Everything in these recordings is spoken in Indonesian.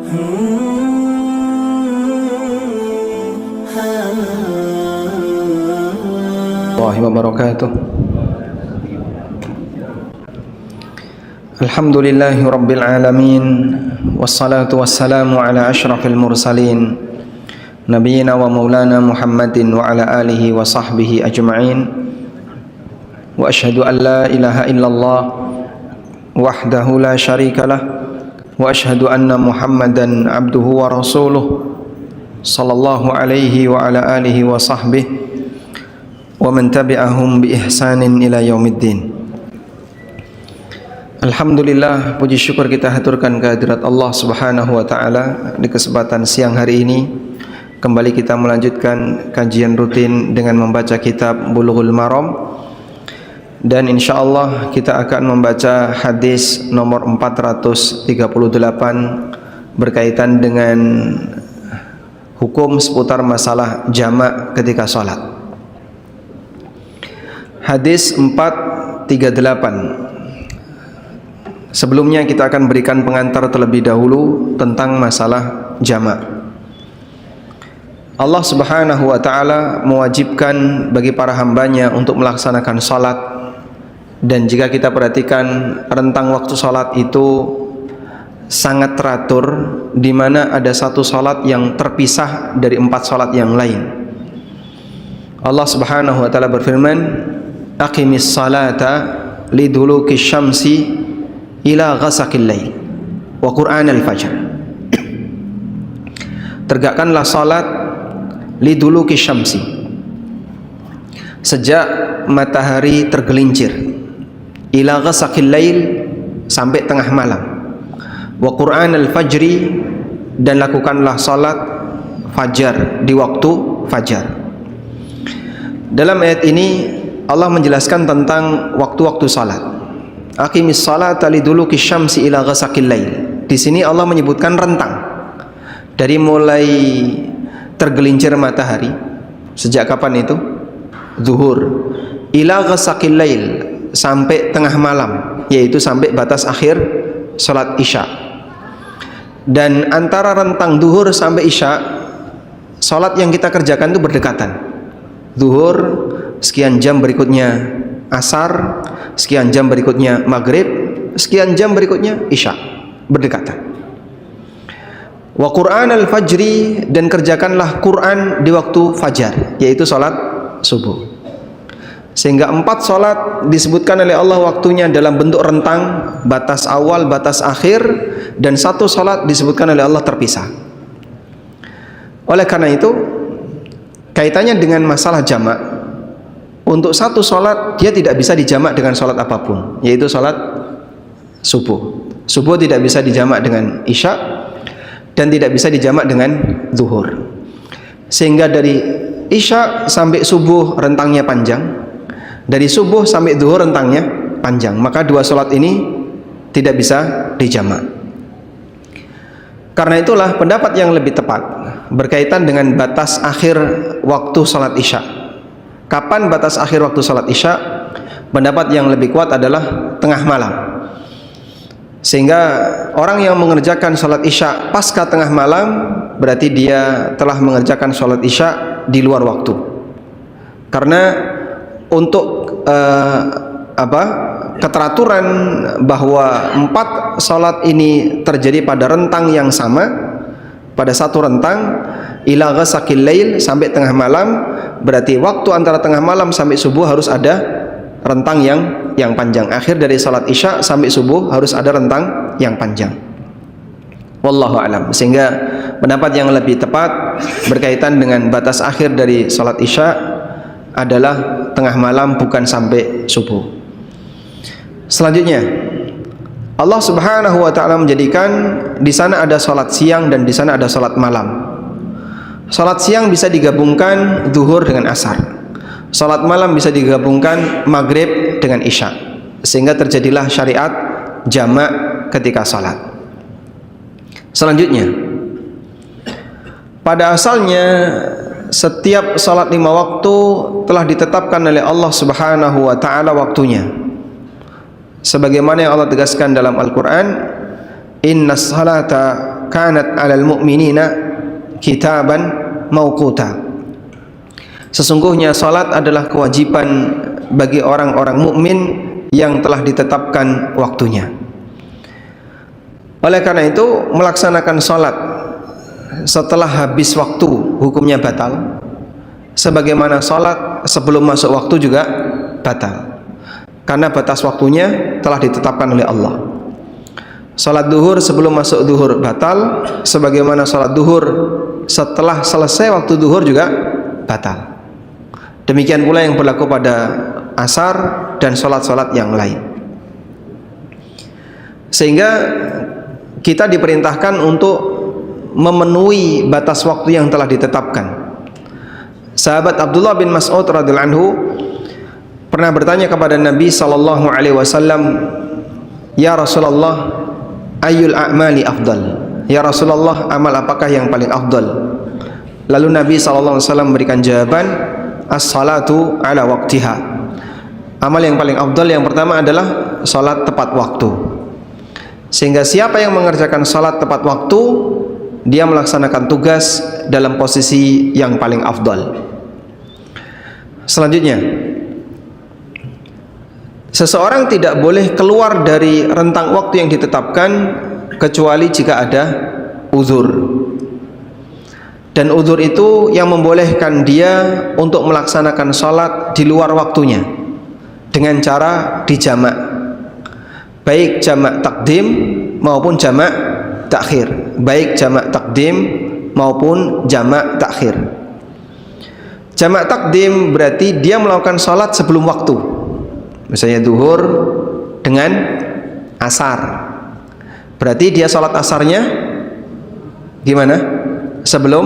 Warahmatullahi wabarakatuh. Alhamdulillahi rabbil alamin, wassalatu wassalamu ala asyrafil mursalin, nabiyyina wa maulana Muhammadin wa ala alihi wa sahbihi ajma'in. Wa asyhadu an la ilaha illallah wahdahu la syarikalah, wa asyhadu anna Muhammadan abduhu wa rasuluh, sallallahu alaihi wa ala alihi wa sahbihi wa man tabi'ahum bi ihsanin ila yaumiddin. Alhamdulillah, puji syukur kita haturkan kehadirat Allah Subhanahu wa taala. Di kesempatan siang hari ini kembali kita melanjutkan kajian rutin dengan membaca kitab Bulughul Maram, dan insyaallah kita akan membaca hadis nomor 438 berkaitan dengan hukum seputar masalah jamak ketika sholat. Hadis 438. Sebelumnya kita akan berikan pengantar terlebih dahulu tentang masalah jamak. Allah Subhanahu wa taala mewajibkan bagi para hambanya untuk melaksanakan salat, dan jika kita perhatikan rentang waktu salat itu sangat teratur, di mana ada satu salat yang terpisah dari 4 salat yang lain. Allah Subhanahu wa taala berfirman, "Aqimis salata liduluki syamsi ila ghasaqil lail wa qur'anal fajr." Tegakkanlah salat liduluki syamsi, sejak matahari tergelincir, ila ghasaqil lail, sampai tengah malam, wa qur'anal fajri, dan lakukanlah salat fajar di waktu fajar. Dalam ayat ini Allah menjelaskan tentang waktu-waktu salat. Aqimis salata liduluki syamsi ila ghasaqil lail. Di sini Allah menyebutkan rentang dari mulai tergelincir matahari, sejak kapan itu? Zuhur, ila ghasaqil lail, sampai tengah malam, yaitu sampai batas akhir salat isya. Dan antara rentang zuhur sampai isya, salat yang kita kerjakan itu berdekatan. Zuhur sekian jam, berikutnya asar, sekian jam berikutnya maghrib, sekian jam berikutnya isya, berdekatan. Wa Qur'an al-fajri, dan kerjakanlah Quran di waktu fajar, yaitu salat subuh. Sehingga 4 salat disebutkan oleh Allah waktunya dalam bentuk rentang, batas awal, batas akhir, dan 1 salat disebutkan oleh Allah terpisah. Oleh karena itu, kaitannya dengan masalah jamak, untuk 1 salat dia tidak bisa dijamak dengan salat apapun, yaitu salat subuh. Subuh tidak bisa dijamak dengan isya, dan tidak bisa dijamak dengan zuhur. Sehingga dari isya sampai subuh rentangnya panjang, dari subuh sampai zuhur rentangnya panjang. Maka 2 salat ini tidak bisa dijamak. Karena itulah pendapat yang lebih tepat berkaitan dengan batas akhir waktu salat isya. Kapan batas akhir waktu salat isya? Pendapat yang lebih kuat adalah tengah malam. Sehingga orang yang mengerjakan salat isya pasca tengah malam, berarti dia telah mengerjakan salat isya di luar waktu. Karena untuk keteraturan bahwa 4 salat ini terjadi pada rentang yang sama, pada satu rentang, ila ghasaqil lail, sampai tengah malam, berarti waktu antara tengah malam sampai subuh harus ada rentang yang panjang. Akhir dari salat isya sampai subuh harus ada rentang yang panjang. Wallahu alam. Sehingga pendapat yang lebih tepat berkaitan dengan batas akhir dari salat isya adalah tengah malam, bukan sampai subuh. Selanjutnya, Allah Subhanahu wa taala menjadikan di sana ada salat siang dan di sana ada salat malam. Salat siang bisa digabungkan zuhur dengan asar. Salat malam bisa digabungkan maghrib dengan isya. Sehingga terjadilah syariat jamak ketika salat. Selanjutnya, pada asalnya setiap salat 5 waktu telah ditetapkan oleh Allah Subhanahu wa taala waktunya. Sebagaimana yang Allah tegaskan dalam Al-Qur'an, "Innas salata kanat 'alal mu'minina kitaban mauquta. Sesungguhnya salat adalah kewajiban bagi orang-orang mukmin yang telah ditetapkan waktunya. Oleh karena itu, melaksanakan salat setelah habis waktu hukumnya batal, sebagaimana salat sebelum masuk waktu juga batal, karena batas waktunya telah ditetapkan oleh Allah. Salat duhur sebelum masuk duhur batal, sebagaimana salat duhur setelah selesai waktu duhur juga batal. Demikian pula yang berlaku pada asar dan salat-salat yang lain. Sehingga kita diperintahkan untuk memenuhi batas waktu yang telah ditetapkan. Sahabat Abdullah bin Mas'ud radhiyallahu anhu pernah bertanya kepada Nabi sallallahu alaihi wasallam, "Ya Rasulullah, ayyul a'mali afdal?" Ya Rasulullah, amal apakah yang paling afdal? Lalu Nabi sallallahu alaihi wasallam memberikan jawaban, as-salatu ala waqtiha. Amal yang paling afdal yang pertama adalah salat tepat waktu. Sehingga siapa yang mengerjakan salat tepat waktu, dia melaksanakan tugas dalam posisi yang paling afdal. Selanjutnya, seseorang tidak boleh keluar dari rentang waktu yang ditetapkan kecuali jika ada uzur. Dan uzur itu yang membolehkan dia untuk melaksanakan salat di luar waktunya dengan cara dijamak, baik jamak takdim maupun jamak takhir, baik jamak takdim maupun jamak takhir. Jamak takdim berarti dia melakukan salat sebelum waktu, misalnya duhur dengan asar, berarti dia salat asarnya gimana? Sebelum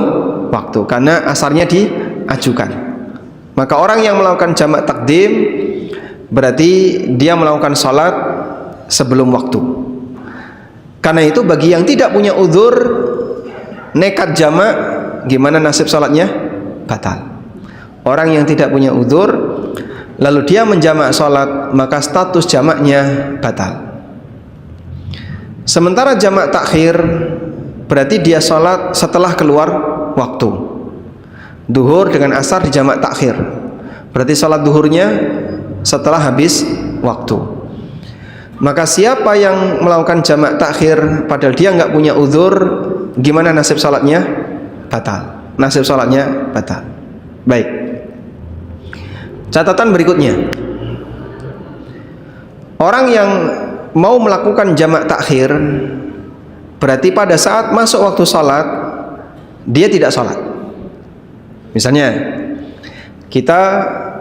waktu, karena asarnya diajukan. Maka orang yang melakukan jamak takdim berarti dia melakukan salat sebelum waktu. Karena itu bagi yang tidak punya uzur nekat jamak, gimana nasib salatnya? Batal. Orang yang tidak punya uzur lalu dia menjamak salat, maka status jamaknya batal. Sementara jamak takhir berarti dia salat setelah keluar waktu. Duhur dengan asar di jamak takhir, berarti salat duhurnya setelah habis waktu. Maka siapa yang melakukan jamak takhir padahal dia nggak punya uzur, gimana nasib salatnya? Batal. Nasib salatnya batal. Baik. Catatan berikutnya, orang yang mau melakukan jamak takhir berarti pada saat masuk waktu salat dia tidak salat. Misalnya kita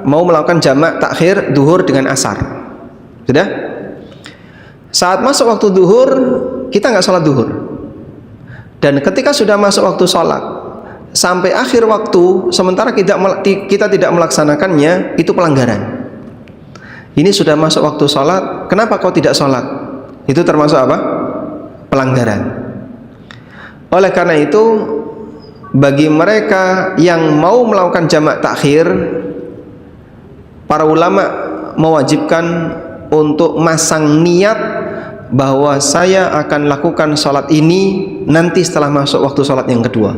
mau melakukan jamak takhir duhur dengan asar, sudah? Saat masuk waktu duhur kita nggak salat duhur, dan ketika sudah masuk waktu salat sampai akhir waktu sementara kita tidak melaksanakannya, itu pelanggaran. Ini sudah masuk waktu salat, kenapa kau tidak salat? Itu termasuk apa? Pelanggaran. Oleh karena itu, bagi mereka yang mau melakukan jamak takhir, para ulama mewajibkan untuk masang niat bahwa saya akan lakukan salat ini nanti setelah masuk waktu salat yang kedua.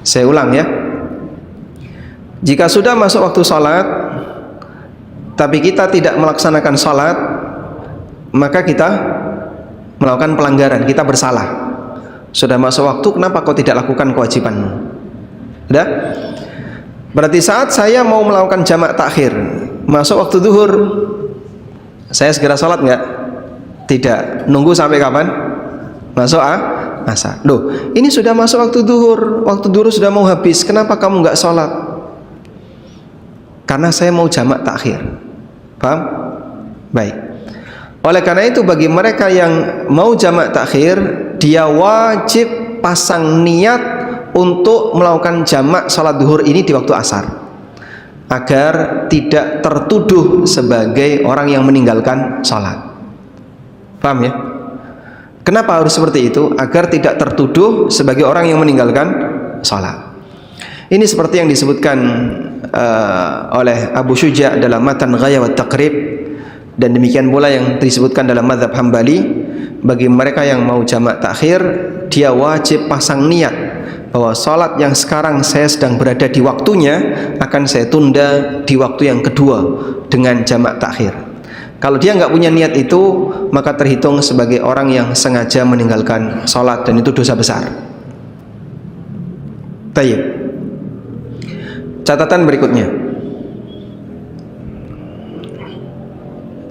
Saya ulang ya, jika sudah masuk waktu salat tapi kita tidak melaksanakan salat, maka kita melakukan pelanggaran, kita bersalah. Sudah masuk waktu, kenapa kau tidak lakukan kewajibanmu? Sudah? Berarti saat saya mau melakukan jamak takhir, masuk waktu duhur, saya segera salat nggak? Tidak. Nunggu sampai kapan? Masuk asar. Loh, ini sudah masuk waktu duhur sudah mau habis, kenapa kamu nggak salat? Karena saya mau jamak takhir. Paham? Baik. Oleh karena itu bagi mereka yang mau jamak takhir, dia wajib pasang niat untuk melakukan jamak salat duhur ini di waktu asar, agar tidak tertuduh sebagai orang yang meninggalkan salat. Paham ya? Kenapa harus seperti itu? Agar tidak tertuduh sebagai orang yang meninggalkan salat. Ini seperti yang disebutkan oleh Abu Syuja dalam Matan Ghaya wa Taqrib Dan demikian pula yang disebutkan dalam mazhab Hambali, bagi mereka yang mau jamak takhir, dia wajib pasang niat bahwa sholat yang sekarang saya sedang berada di waktunya akan saya tunda di waktu yang kedua dengan jamak takhir. Kalau dia nggak punya niat itu, maka terhitung sebagai orang yang sengaja meninggalkan sholat, dan itu dosa besar. Tayyib. Catatan berikutnya,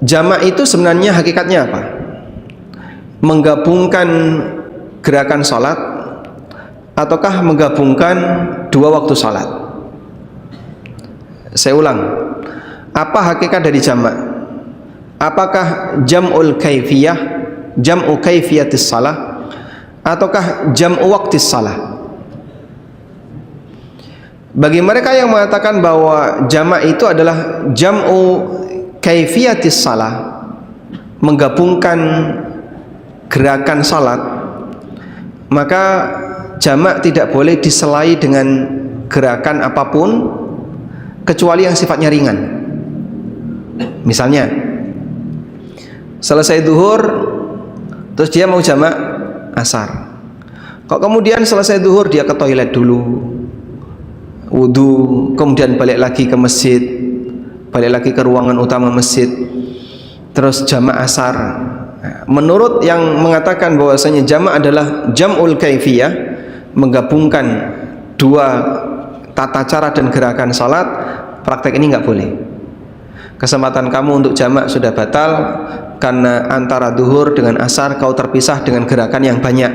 jamak itu sebenarnya hakikatnya apa? Menggabungkan gerakan sholat ataukah menggabungkan dua waktu sholat? Saya ulang, apa hakikat dari jamak? Apakah jam'ul kaifiyah, jam'u kaifiyatis salah, ataukah jam'u waqtis salah? Bagi mereka yang mengatakan bahwa jamak itu adalah jam'u kaifiyatis salah, menggabungkan gerakan salat, maka jamak tidak boleh diselai dengan gerakan apapun kecuali yang sifatnya ringan. Misalnya selesai duhur terus dia mau jamak asar, kok kemudian selesai duhur dia ke toilet dulu, wudu, kemudian balik lagi ke masjid, balik lagi ke ruangan utama masjid, terus jamak asar. Menurut yang mengatakan bahwasanya jamak adalah jam'ul kaifiyah, menggabungkan dua tata cara dan gerakan salat, praktek ini nggak boleh. Kesempatan kamu untuk jamak sudah batal karena antara duhur dengan asar kau terpisah dengan gerakan yang banyak.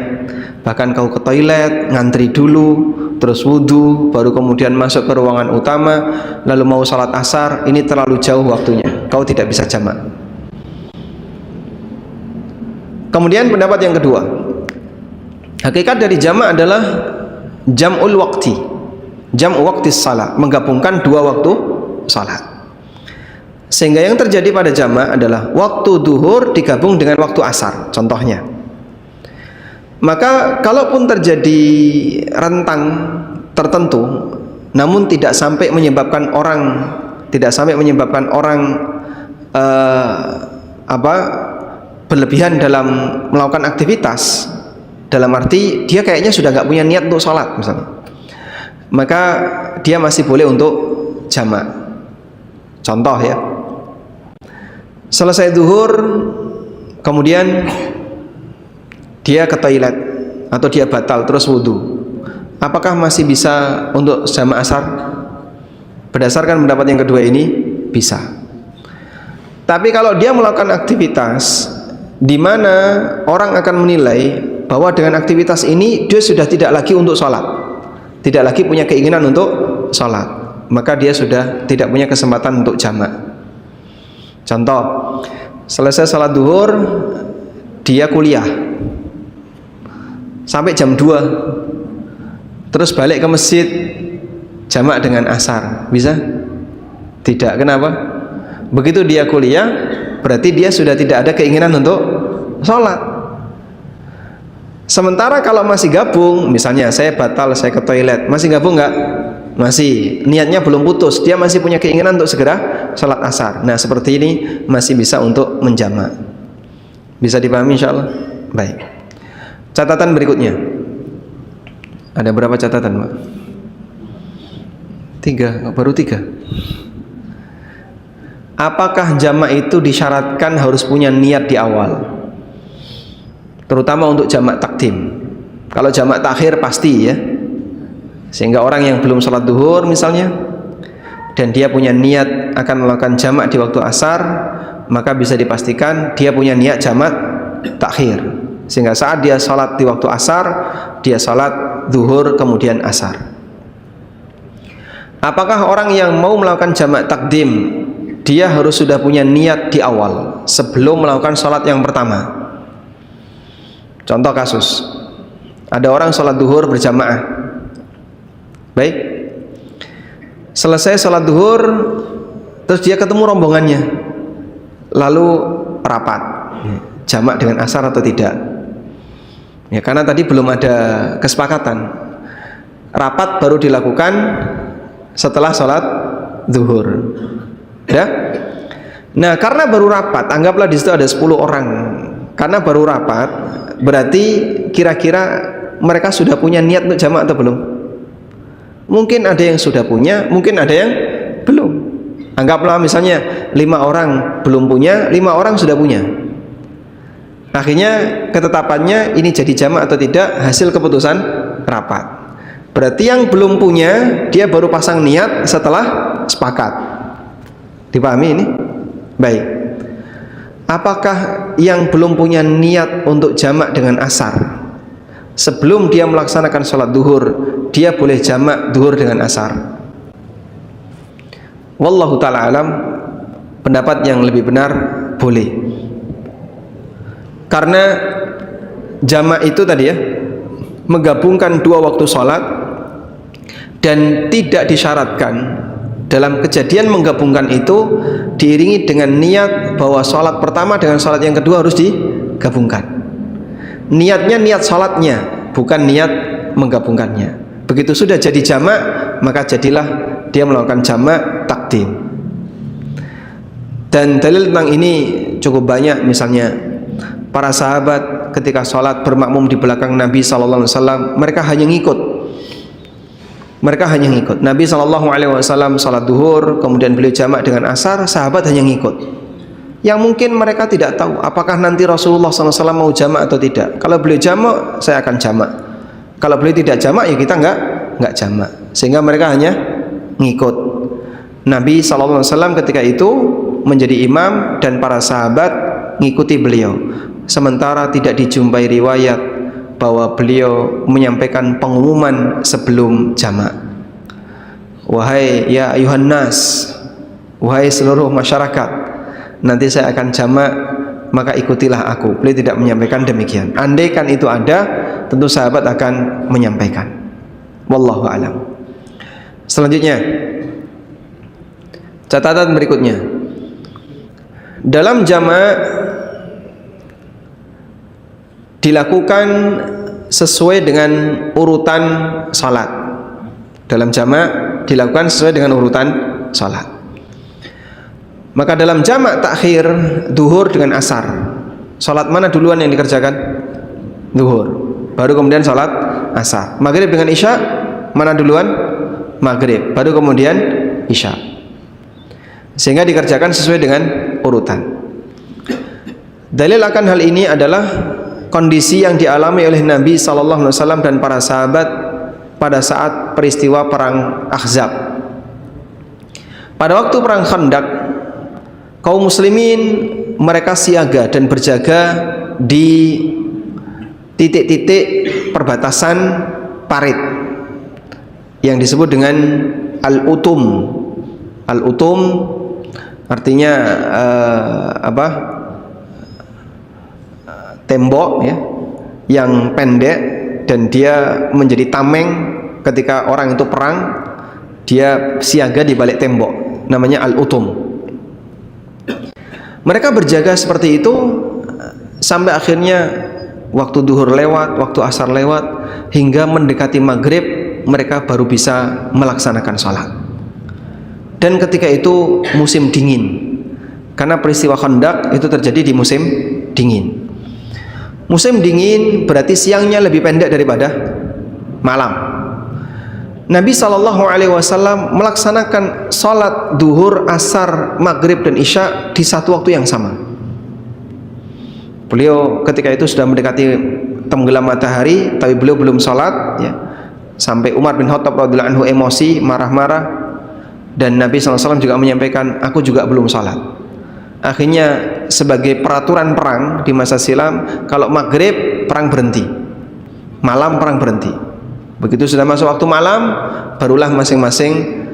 Bahkan kau ke toilet, ngantri dulu, terus wudu, baru kemudian masuk ke ruangan utama, lalu mau salat asar. Ini terlalu jauh waktunya, kau tidak bisa jamak. Kemudian pendapat yang kedua, hakikat dari jamak adalah jam'ul waqti, jam'u waqtis salat, menggabungkan dua waktu salat. Sehingga yang terjadi pada jamak adalah waktu duhur digabung dengan waktu asar, contohnya. Maka kalaupun terjadi rentang tertentu, namun tidak sampai menyebabkan orang berlebihan dalam melakukan aktivitas, dalam arti dia kayaknya sudah nggak punya niat untuk sholat misalnya, maka dia masih boleh untuk jamak. Contoh ya, selesai duhur kemudian dia ke toilet atau dia batal terus wudu, apakah masih bisa untuk jamak asar? Berdasarkan pendapat yang kedua ini bisa. Tapi kalau dia melakukan aktivitas di mana orang akan menilai bahwa dengan aktivitas ini dia sudah tidak lagi untuk sholat, tidak lagi punya keinginan untuk sholat, maka dia sudah tidak punya kesempatan untuk jamak. Contoh, selesai sholat duhur dia kuliah sampai jam 2, terus balik ke masjid jamak dengan asar, bisa? Tidak. Kenapa? Begitu dia kuliah, berarti dia sudah tidak ada keinginan untuk sholat. Sementara kalau masih gabung, misalnya saya batal, saya ke toilet, masih gabung nggak? Masih, niatnya belum putus, dia masih punya keinginan untuk segera sholat asar. Nah seperti ini masih bisa untuk menjamak. Bisa dipahami insya Allah? Baik. Catatan berikutnya, ada berapa catatan Pak? 3, baru 3. Apakah jamak itu disyaratkan harus punya niat di awal, terutama untuk jamak takdim? Kalau jamak takhir pasti ya, sehingga orang yang belum sholat duhur misalnya dan dia punya niat akan melakukan jamak di waktu asar, maka bisa dipastikan dia punya niat jamak takhir, sehingga saat dia sholat di waktu asar, dia sholat duhur kemudian asar. Apakah orang yang mau melakukan jamak takdim dia harus sudah punya niat di awal sebelum melakukan sholat yang pertama? Contoh kasus, ada orang sholat duhur berjamaah, baik, selesai sholat duhur terus dia ketemu rombongannya, lalu rapat jamak dengan asar atau tidak ya, karena tadi belum ada kesepakatan. Rapat baru dilakukan setelah sholat duhur ya. Nah, karena baru rapat, anggaplah di situ ada 10 orang. Karena baru rapat, berarti kira-kira mereka sudah punya niat untuk jamak atau belum? Mungkin ada yang sudah punya, mungkin ada yang belum. Anggaplah misalnya 5 orang belum punya, 5 orang sudah punya. Akhirnya ketetapannya ini jadi jamak atau tidak hasil keputusan rapat. Berarti yang belum punya dia baru pasang niat setelah sepakat. Dipahami ini? Baik. Apakah yang belum punya niat untuk jamak dengan asar, sebelum dia melaksanakan sholat duhur, dia boleh jamak duhur dengan asar? Wallahu ta'ala alam, pendapat yang lebih benar boleh. Karena jamak itu tadi ya, menggabungkan 2 waktu sholat, dan tidak disyaratkan dalam kejadian menggabungkan itu diiringi dengan niat bahwa sholat pertama dengan sholat yang kedua harus digabungkan. Niatnya niat sholatnya, bukan niat menggabungkannya. Begitu sudah jadi jamak, maka jadilah dia melakukan jamak takdim. Dan dalil tentang ini cukup banyak. Misalnya para sahabat ketika sholat bermakmum di belakang Nabi SAW, mereka hanya ngikut. Mereka hanya ngikut. Nabi SAW sholat duhur, kemudian beliau jamak dengan asar, sahabat hanya ngikut. Yang mungkin mereka tidak tahu apakah nanti Rasulullah SAW mau jamak atau tidak. Kalau beliau jamak, saya akan jamak. Kalau beliau tidak jamak, ya kita enggak jamak. Sehingga mereka hanya ngikut. Nabi SAW ketika itu menjadi imam dan para sahabat ngikuti beliau. Sementara tidak dijumpai riwayat bahwa beliau menyampaikan pengumuman sebelum jamak. Wahai ya ayuhan nas, wahai seluruh masyarakat, nanti saya akan jamak, maka ikutilah aku. Beliau tidak menyampaikan demikian. Andaikan itu ada, tentu sahabat akan menyampaikan. Wallahu alam. Selanjutnya, catatan berikutnya. Dalam jamak dilakukan sesuai dengan urutan salat. Dalam jamak dilakukan sesuai dengan urutan salat. Maka dalam jamak takhir duhur dengan asar, salat mana duluan yang dikerjakan? Duhur. Baru kemudian salat asar. Maghrib dengan isya mana duluan? Maghrib. Baru kemudian isya. Sehingga dikerjakan sesuai dengan urutan. Dalil akan hal ini adalah kondisi yang dialami oleh Nabi SAW dan para sahabat pada saat peristiwa perang Ahzab. Pada waktu perang Khandaq, kaum muslimin mereka siaga dan berjaga di titik-titik perbatasan parit yang disebut dengan al-utum. Al-utum artinya tembok ya, yang pendek, dan dia menjadi tameng ketika orang itu perang. Dia siaga di balik tembok, namanya al-utum. Mereka berjaga seperti itu sampai akhirnya waktu duhur lewat, waktu asar lewat, hingga mendekati maghrib mereka baru bisa melaksanakan sholat. Dan ketika itu musim dingin, karena peristiwa Khandaq itu terjadi di musim dingin. Musim dingin berarti siangnya lebih pendek daripada malam. Nabi SAW melaksanakan sholat duhur, asar, maghrib dan isya di satu waktu yang sama. Beliau ketika itu sudah mendekati tenggelam matahari, tapi beliau belum sholat ya. Sampai Umar bin Khattab radhiyallahu anhu emosi, marah-marah, dan Nabi SAW juga menyampaikan, aku juga belum sholat. Akhirnya sebagai peraturan perang di masa silam, kalau maghrib perang berhenti, malam perang berhenti. Begitu sudah masuk waktu malam, barulah masing-masing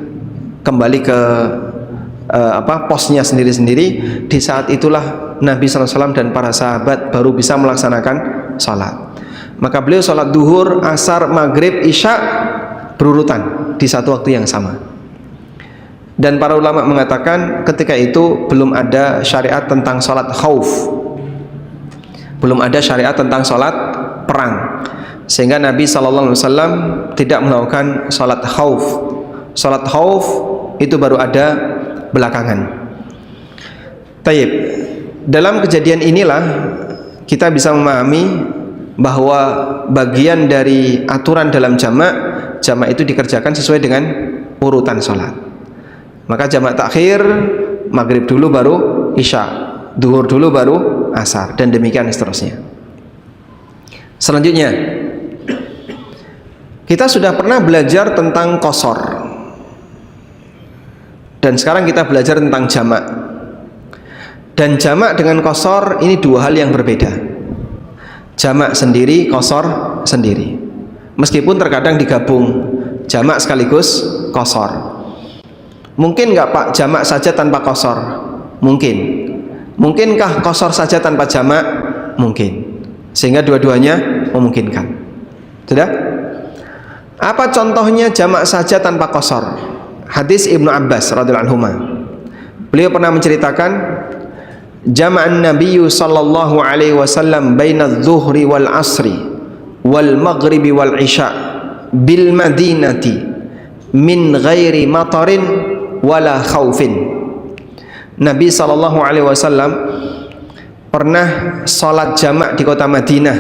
kembali ke posnya sendiri-sendiri. Di saat itulah Nabi SAW dan para sahabat baru bisa melaksanakan sholat. Maka beliau sholat duhur, asar, maghrib, isya berurutan di satu waktu yang sama. Dan para ulama mengatakan ketika itu belum ada syariat tentang sholat khauf, belum ada syariat tentang sholat perang, sehingga Nabi SAW tidak melakukan sholat khauf. Sholat khauf itu baru ada belakangan. Taib. Dalam kejadian inilah kita bisa memahami bahwa bagian dari aturan dalam jamak itu dikerjakan sesuai dengan urutan sholat. Maka jamak takhir, maghrib dulu baru isya, duhur dulu baru asar, dan demikian seterusnya. Selanjutnya, kita sudah pernah belajar tentang qasar, dan sekarang kita belajar tentang jamak. Dan jamak dengan qasar ini dua hal yang berbeda. Jamak sendiri, qasar sendiri. Meskipun terkadang digabung, jamak sekaligus qasar. Mungkin nggak Pak jamak saja tanpa qasar? Mungkin. Mungkinkah qasar saja tanpa jamak? Mungkin. Sehingga dua-duanya memungkinkan. Sudah? Apa contohnya jamak saja tanpa qasar? Hadis Ibnu Abbas radhiyallahu anhuma. Beliau pernah menceritakan, jama'an nabiyyu sallallahu alaihi wasallam baina adh-dhuhri wal asri wal maghribi wal isya bil madinati min ghairi matarin wala khaufin. Nabi sallallahu alaihi wasallam pernah salat jamak di kota Madinah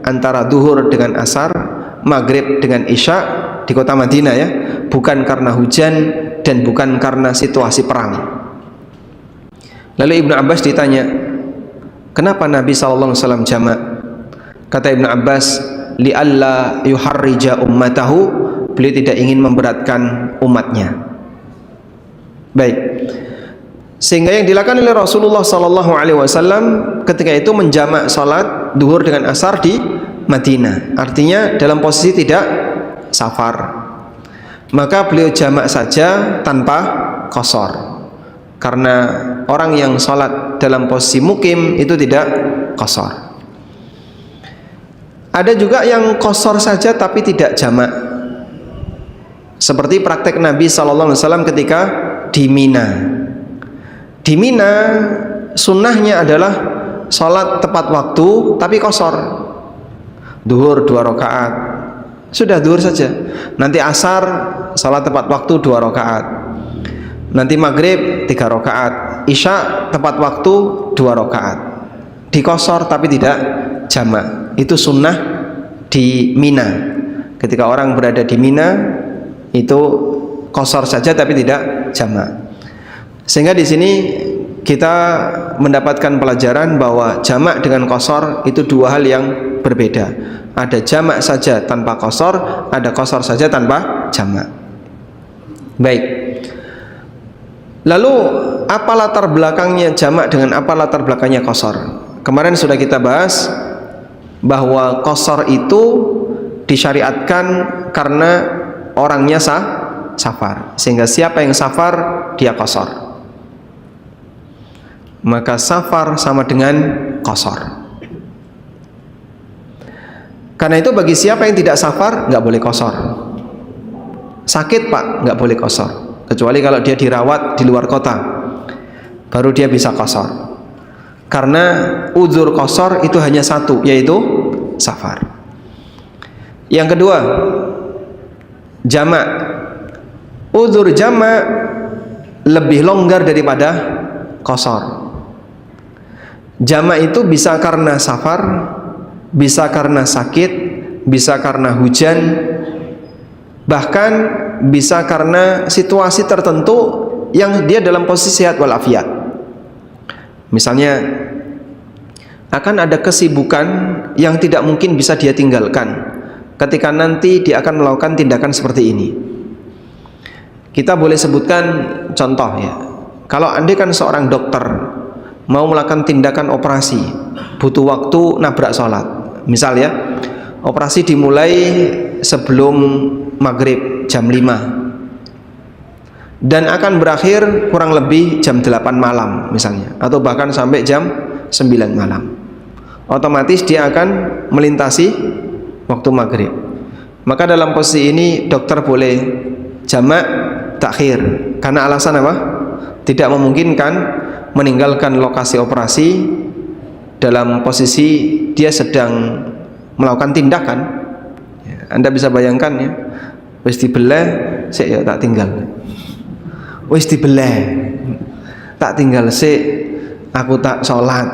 antara duhur dengan asar, maghrib dengan isya di kota Madinah ya, bukan karena hujan dan bukan karena situasi perang. Lalu Ibnu Abbas ditanya, kenapa Nabi SAW jamak? Kata Ibnu Abbas, li'alla yuharrija ummatahu, beliau tidak ingin memberatkan umatnya. Baik, sehingga yang dilakukan oleh Rasulullah SAW ketika itu menjamak salat duhur dengan asar di Madinah, artinya dalam posisi tidak safar. Maka beliau jamak saja tanpa qasar. Karena orang yang sholat dalam posisi mukim itu tidak qasar. Ada juga yang qasar saja tapi tidak jamak, seperti praktek Nabi SAW ketika di Mina. Di Mina sunnahnya adalah sholat tepat waktu tapi qasar. Duhur 2 rakaat, sudah duhur saja. Nanti asar sholat tepat waktu 2 rakaat. Nanti maghrib 3 rakaat, isya tepat waktu 2 rakaat. Dikosor tapi tidak jamak. Itu sunnah di Mina. Ketika orang berada di Mina itu kosor saja tapi tidak jamak. Sehingga di sini kita mendapatkan pelajaran bahwa jamak dengan kosor itu dua hal yang berbeda. Ada jamak saja tanpa kosor, ada kosor saja tanpa jamak. Baik. Lalu apa latar belakangnya jamak dengan apa latar belakangnya qasar? Kemarin sudah kita bahas bahwa qasar itu disyariatkan karena orangnya safar, sehingga siapa yang safar dia qasar. Maka safar sama dengan qasar. Karena itu bagi siapa yang tidak safar nggak boleh qasar. Sakit Pak nggak boleh qasar. Kecuali kalau dia dirawat di luar kota, baru dia bisa qasar. Karena uzur qasar itu hanya satu, yaitu safar. Yang kedua, jamak. Uzur jamak lebih longgar daripada qasar. Jamak itu bisa karena safar, bisa karena sakit, bisa karena hujan, bahkan bisa karena situasi tertentu yang dia dalam posisi sehat walafiat. Misalnya akan ada kesibukan yang tidak mungkin bisa dia tinggalkan ketika nanti dia akan melakukan tindakan seperti ini. Kita boleh sebutkan contoh ya. Kalau andai kan seorang dokter mau melakukan tindakan operasi, butuh waktu nabrak sholat. Misal ya, operasi dimulai sebelum maghrib jam 5 dan akan berakhir kurang lebih jam 8 malam misalnya, atau bahkan sampai jam 9 malam. Otomatis dia akan melintasi waktu maghrib. Maka dalam posisi ini dokter boleh jamak takhir. Karena alasan apa? Tidak memungkinkan meninggalkan lokasi operasi dalam posisi dia sedang melakukan tindakan. Anda bisa bayangkan ya, wis dibelah, sik ya tak tinggal. Wis dibelah, tak tinggal sik, aku tak sholat.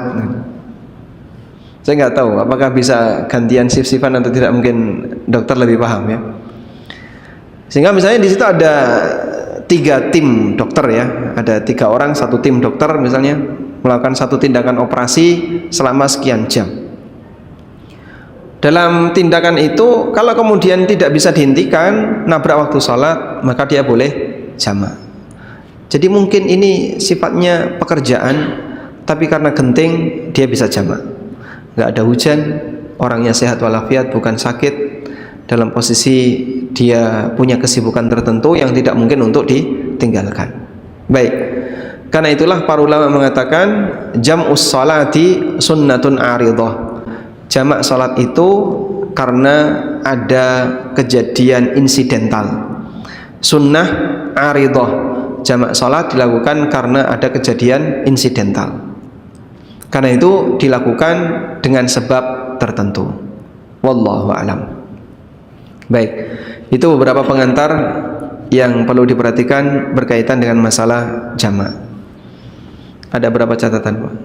Saya nggak tahu apakah bisa gantian shift-shiftan atau tidak, mungkin dokter lebih paham ya. Sehingga misalnya di situ ada 3 tim dokter ya, ada 3 orang satu tim dokter misalnya melakukan satu tindakan operasi selama sekian jam. Dalam tindakan itu kalau kemudian tidak bisa dihentikan, nabrak waktu sholat, maka dia boleh jamak. Jadi mungkin ini sifatnya pekerjaan, tapi karena genting dia bisa jamak. Nggak ada hujan, orangnya sehat walafiat, bukan sakit, dalam posisi dia punya kesibukan tertentu yang tidak mungkin untuk ditinggalkan. Baik, karena itulah para ulama mengatakan jam'us sholati sunnatun aridah. Jamak sholat itu karena ada kejadian insidental. Sunnah aridah, jamak sholat dilakukan karena ada kejadian insidental. Karena itu dilakukan dengan sebab tertentu. Wallahu a'lam. Baik, itu beberapa pengantar yang perlu diperhatikan berkaitan dengan masalah jamak. Ada berapa catatan, Pak?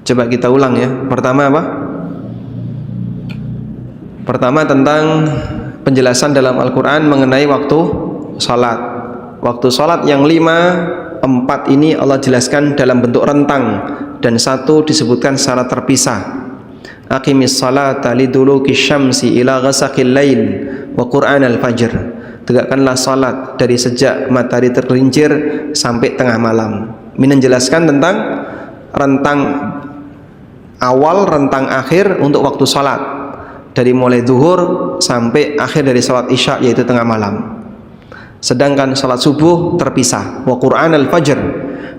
Coba kita ulang ya. Pertama apa? Pertama tentang penjelasan dalam Al-Quran mengenai waktu sholat. Waktu sholat yang 5, 4 ini Allah jelaskan dalam bentuk rentang, dan 1 disebutkan secara terpisah. Aqimis salata liduluki syamsi ila ghasaqil lail wa Qur'an al-fajr. Tegakkanlah salat dari sejak matahari tergelincir sampai tengah malam. Ini menjelaskan tentang rentang awal, rentang akhir untuk waktu salat, dari mulai zuhur sampai akhir dari salat isya yaitu tengah malam. Sedangkan salat subuh terpisah, wa Qur'an al-fajr,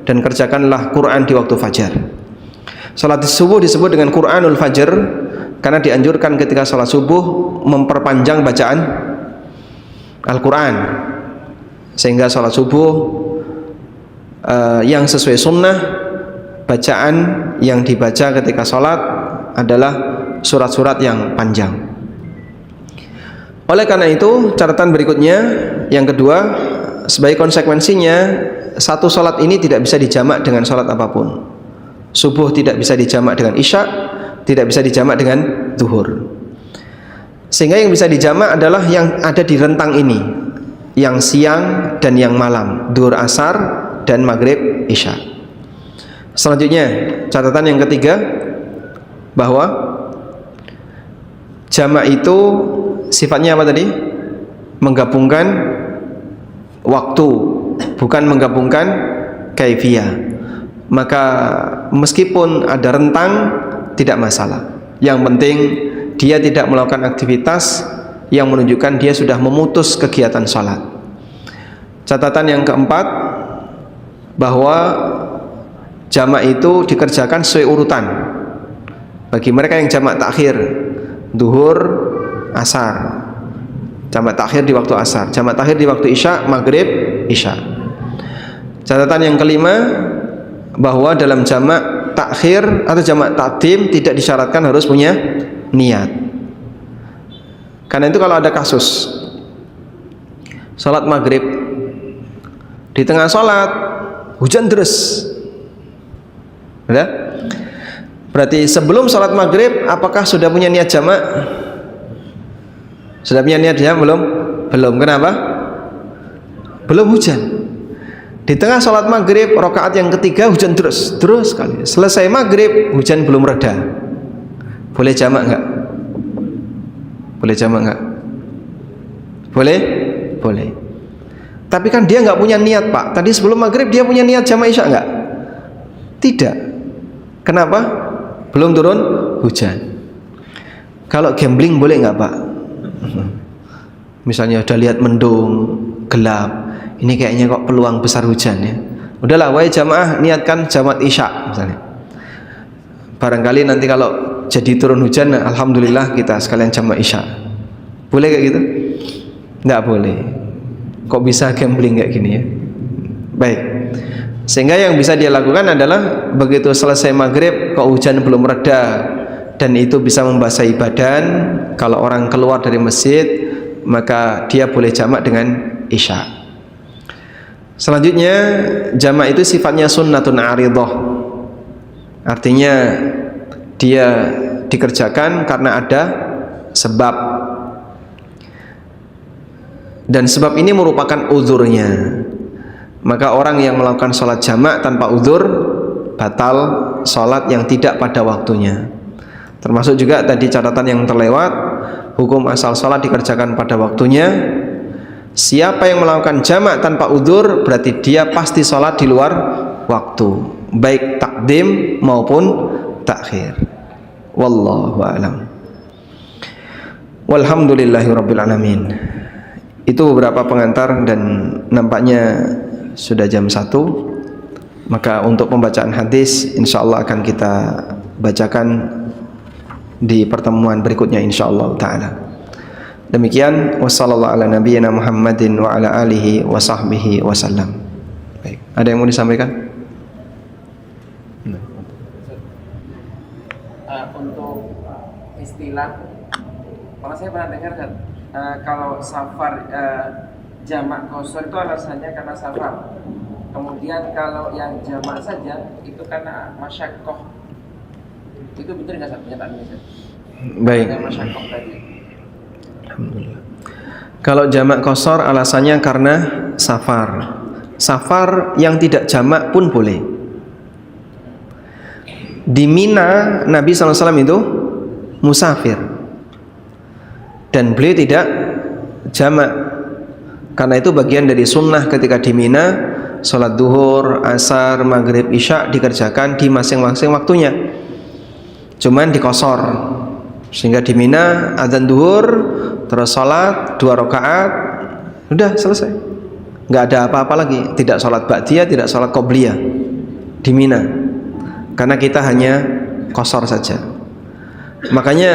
dan kerjakanlah Quran di waktu fajar. Salat subuh disebut dengan Qur'anul fajr karena dianjurkan ketika salat subuh memperpanjang bacaan Al-Quran, sehingga salat subuh yang sesuai sunnah, bacaan yang dibaca ketika salat adalah surat-surat yang panjang. Oleh karena itu, catatan berikutnya yang kedua, sebagai konsekuensinya satu salat ini tidak bisa dijamak dengan salat apapun. Subuh tidak bisa dijamak dengan isya, tidak bisa dijamak dengan zuhur. Sehingga yang bisa dijamak adalah yang ada di rentang ini, yang siang dan yang malam, zuhur asar dan maghrib isya. Selanjutnya catatan yang ketiga, bahwa jamak itu sifatnya apa tadi? Menggabungkan waktu, bukan menggabungkan kaifiyah. Maka meskipun ada rentang tidak masalah. Yang penting dia tidak melakukan aktivitas yang menunjukkan dia sudah memutus kegiatan sholat. Catatan yang keempat, bahwa jamak itu dikerjakan sesuai urutan. Bagi mereka yang jamak takhir, zuhur, asar, jamak takhir di waktu asar, jamak takhir di waktu isya, maghrib, isya. Catatan yang kelima, bahwa dalam jamak takhir atau jamak takdim tidak disyaratkan harus punya niat. Karena itu kalau ada kasus salat maghrib, di tengah salat hujan deras, ya? Berarti sebelum salat maghrib apakah sudah punya niat jamak? Sudah punya niat jamak belum? Belum. Kenapa? Belum hujan. Di tengah sholat maghrib rakaat yang ketiga hujan terus sekali. Selesai maghrib hujan belum reda. Boleh jamak nggak? Boleh jamak nggak? Boleh? Boleh. Tapi kan dia nggak punya niat, Pak. Tadi sebelum maghrib dia punya niat jamak isya nggak? Tidak. Kenapa? Belum turun hujan. Kalau gambling boleh nggak, Pak? Misalnya udah lihat mendung, gelap, ini kayaknya kok peluang besar hujan ya. Udahlah, wahai jamaah, niatkan jamak isya misalnya. Barangkali nanti kalau jadi turun hujan, alhamdulillah kita sekalian jamak isya. Boleh kayak gitu? Nggak boleh. Kok bisa gambling kayak gini ya? Baik. Sehingga yang bisa dia lakukan adalah begitu selesai maghrib kok hujan belum reda dan itu bisa membasahi badan, kalau orang keluar dari masjid maka dia boleh jamak dengan isya. Selanjutnya, jamak itu sifatnya sunnatun aridah. Artinya dia dikerjakan karena ada sebab, dan sebab ini merupakan uzurnya. Maka orang yang melakukan sholat jamak tanpa uzur batal sholat yang tidak pada waktunya. Termasuk juga tadi catatan yang terlewat, hukum asal sholat dikerjakan pada waktunya. Siapa yang melakukan jamak tanpa uzur berarti dia pasti sholat di luar waktu, baik takdim maupun takhir. Wallahu a'lam. Walhamdulillahirabbil alamin. Itu beberapa pengantar dan nampaknya sudah jam 1. Maka untuk pembacaan hadis insyaallah akan kita bacakan di pertemuan berikutnya insyaallah taala. Demikian, wassallallahu ala nabiyyina Muhammadin wa ala alihi wa sahbihi wasallam. Baik, ada yang mau disampaikan? Untuk istilah, kalau saya pernah dengar kan, kalau safar jamak qashar itu alasannya karena safar. Kemudian kalau yang jamak saja itu karena masyaqqah. Itu betul nggak pernyataan ini? Baik. Masyaqqah tadi. Alhamdulillah. Kalau jamak qashar alasannya karena safar. Safar yang tidak jamak pun boleh. Di Mina Nabi SAW itu musafir dan beliau tidak jamak. Karena itu bagian dari sunnah ketika di Mina, sholat duhur, asar, maghrib, isya dikerjakan di masing-masing waktunya. Cuman diqashar. Sehingga di Mina adzan duhur, terus sholat 2 rakaat, udah selesai. Nggak ada apa-apa lagi. Tidak sholat ba'diyah, tidak sholat qobliyah di Mina. Karena kita hanya qashar saja. Makanya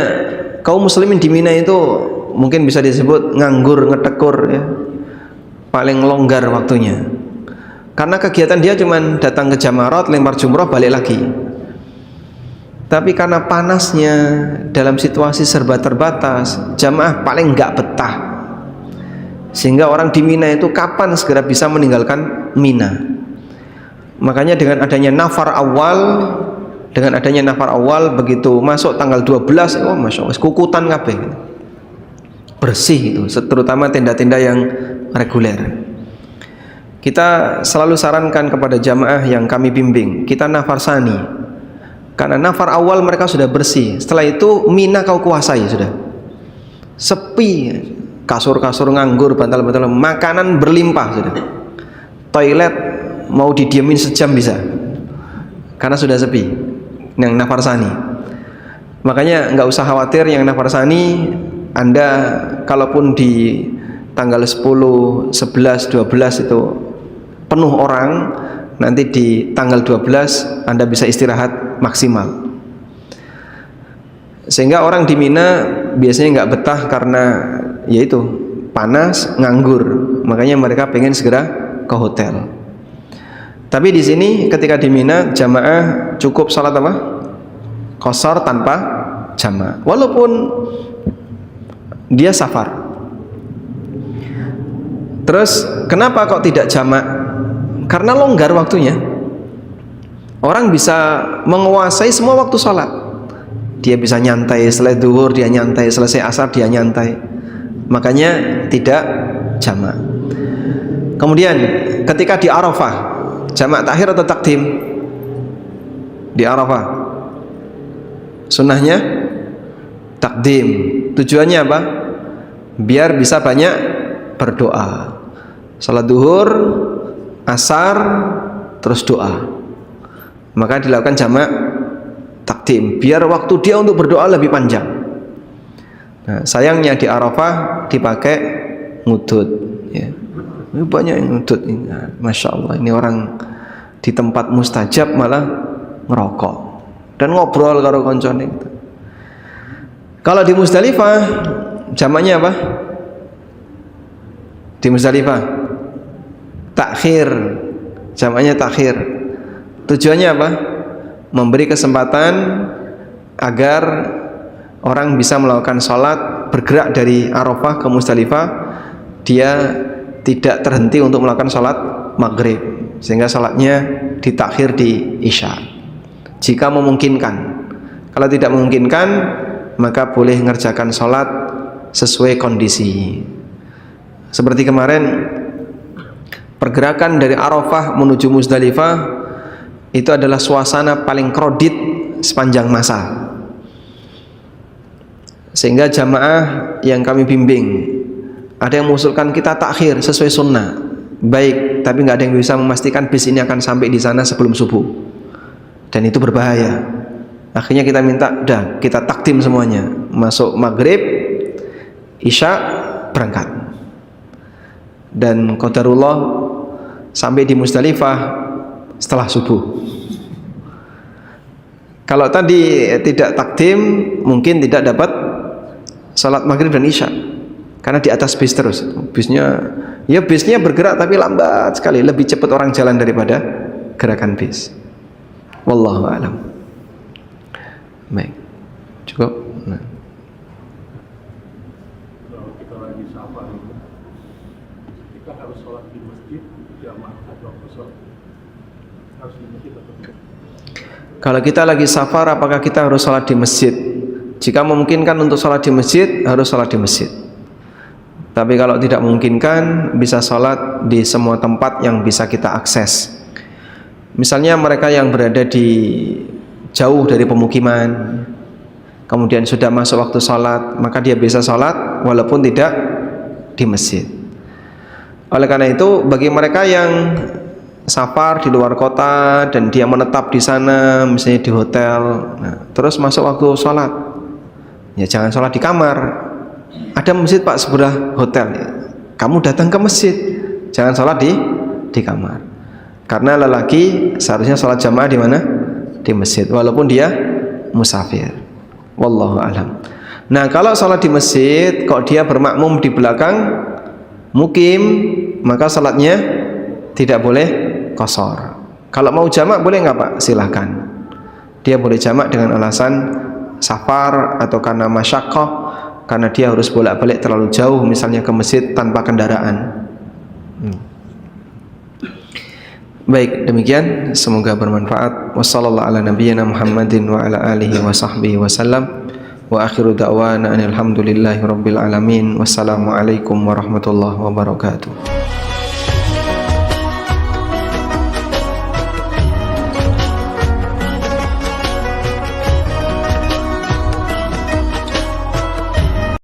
kaum muslimin di Mina itu mungkin bisa disebut nganggur, ngetekur ya. Paling longgar waktunya. Karena kegiatan dia cuman datang ke Jamarat, lempar jumroh, balik lagi. Tapi karena panasnya dalam situasi serba terbatas, jamaah paling nggak betah. Sehingga orang di Mina itu kapan segera bisa meninggalkan Mina. Makanya dengan adanya nafar awal, begitu masuk tanggal 12, oh masya Allah, kukutan kabeh. Bersih itu, terutama tenda-tenda yang reguler. Kita selalu sarankan kepada jamaah yang kami bimbing, kita nafar sani. Karena nafar awal mereka sudah bersih. Setelah itu Mina kau kuasai sudah. Sepi, kasur-kasur nganggur, bantal-bantal, makanan berlimpah sudah. Toilet mau didiamin sejam bisa. Karena sudah sepi. Yang nafar sani. Makanya nggak usah khawatir yang nafar sani. Anda kalaupun di tanggal 10, 11, 12 itu penuh orang, nanti di tanggal 12 Anda bisa istirahat maksimal. Sehingga orang di Mina biasanya nggak betah karena yaitu panas, nganggur. Makanya mereka pengen segera ke hotel. Tapi di sini ketika di Mina jamaah cukup salat apa? Qashar tanpa jamak. Walaupun dia safar. Terus kenapa kok tidak jamak? Karena longgar waktunya. Orang bisa menguasai semua waktu sholat. Dia bisa nyantai, selesai duhur dia nyantai, selesai asar dia nyantai. Makanya tidak jamak. Kemudian ketika di Arafah, jamak takhir atau takdim? Di Arafah sunnahnya takdim. Tujuannya apa? Biar bisa banyak berdoa. Salat duhur, asar, terus doa. Maka dilakukan jamak takdim, biar waktu dia untuk berdoa lebih panjang. Nah, sayangnya di Arafah dipakai ngudut ya. Ini banyak yang ngudut ini. Nah, Masya Allah, ini orang di tempat mustajab malah ngerokok dan ngobrol karo koncone. Kalau di Muzdalifah jamaknya apa? Di Muzdalifah takhir, jamaknya takhir. Tujuannya apa? Memberi kesempatan agar orang bisa melakukan sholat, bergerak dari Arafah ke Muzdalifah, dia tidak terhenti untuk melakukan sholat maghrib, sehingga salatnya ditakhir di isya jika memungkinkan. Kalau tidak memungkinkan, maka boleh mengerjakan salat sesuai kondisi. Seperti kemarin, pergerakan dari Arafah menuju Muzdalifah itu adalah suasana paling kredit sepanjang masa, sehingga jamaah yang kami bimbing ada yang mengusulkan kita takhir sesuai sunnah, baik, tapi nggak ada yang bisa memastikan bis ini akan sampai di sana sebelum subuh, dan itu berbahaya. Akhirnya kita minta, udah kita takdim semuanya, masuk maghrib, isya, berangkat. Dan qadarullah sampai di Muzdalifah setelah subuh. Kalau tadi tidak takdim, mungkin tidak dapat salat maghrib dan isya, karena di atas bis terus. Bisnya bergerak tapi lambat sekali, lebih cepat orang jalan daripada gerakan bis. Wallahu a'lam. Baik, cukup. Nah. Kalau kita lagi safar, kita harus sholat di masjid jamaah atau sholat harus di masjid atau tidak? Kalau kita lagi safar, apakah kita harus sholat di masjid? Jika memungkinkan untuk sholat di masjid, harus sholat di masjid. Tapi kalau tidak memungkinkan, bisa sholat di semua tempat yang bisa kita akses. Misalnya mereka yang berada di jauh dari pemukiman, kemudian sudah masuk waktu sholat, maka dia bisa sholat walaupun tidak di masjid. Oleh karena itu, bagi mereka yang safar di luar kota dan dia menetap di sana, misalnya di hotel, terus masuk waktu sholat, ya jangan sholat di kamar. Ada masjid Pak sebelah hotel, kamu datang ke masjid, jangan sholat di kamar. Karena lelaki seharusnya sholat jamaah di mana? Di masjid, walaupun dia musafir. Wallahu a'lam. Nah, kalau sholat di masjid, kok dia bermakmum di belakang mukim, maka sholatnya tidak boleh qashar. Kalau mau jamak boleh nggak Pak? Silahkan. Dia boleh jamak dengan alasan safar atau karena masyaqqah, karena dia harus bolak-balik terlalu jauh, misalnya ke masjid tanpa kendaraan. Baik, demikian, semoga bermanfaat. Wassallallahu ala nabiyyina Muhammadin wa ala alihi wa sahbihi wasallam. Wa akhiru da'wana alhamdulillahi rabbil alamin. Wassalamualaikum warahmatullahi wabarakatuh.